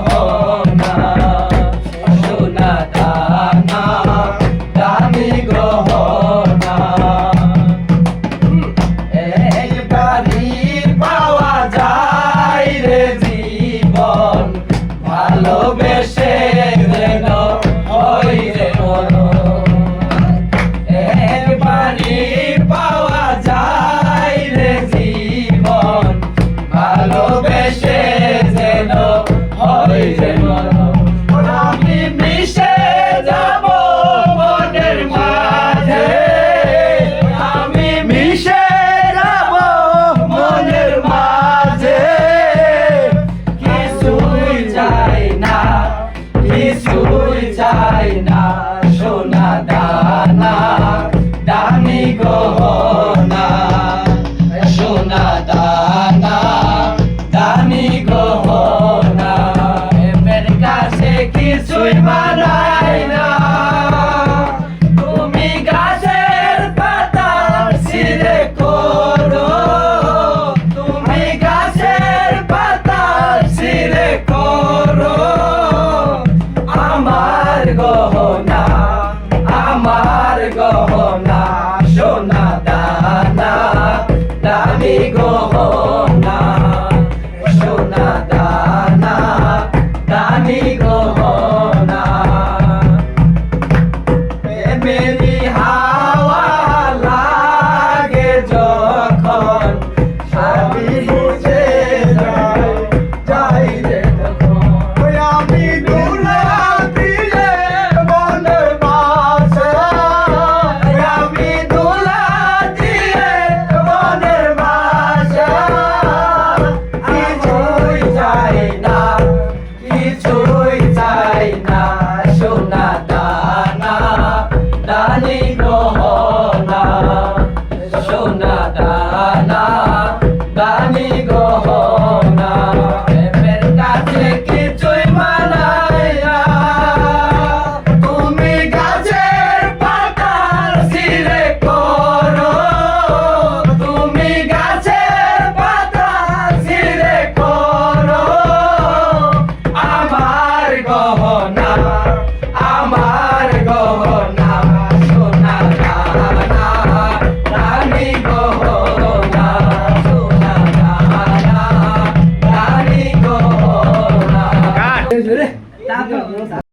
গহনা সোনা দানা দামি গহনা একবারই পাওয়া যায় রে জীবন ভালোবেসে যেন হয় রে মরণ একবারই পাওয়া যায় রে জীবন ভালোবেসে যেন হয় রে মরণ আমি মিশে যাব মনের মাঝে আমি মিশে যাব মনের মাঝে কিছুই চাই না কিছুই চাই না সোনা দানা দামি গহনা সোনা দানা দামি গহনা এর কাছে কিছুই মানায় না তুমি গাছের পাতা ছিঁড়ে করো তুমি গাছের পাতা ছিঁড়ে করো আমার গহনা সোনা দানা দামি গহনা সোনা দানা দামি গহনা মেরি হাওয়া লাগে যখন আমি বুঝে যাই রে তখন আমি দুলা দিলে মনে বাসে আমি দুলা দিয়ে মনের বাসে কিছুই চাই না কিছুই চাই না সোনা দানা দানি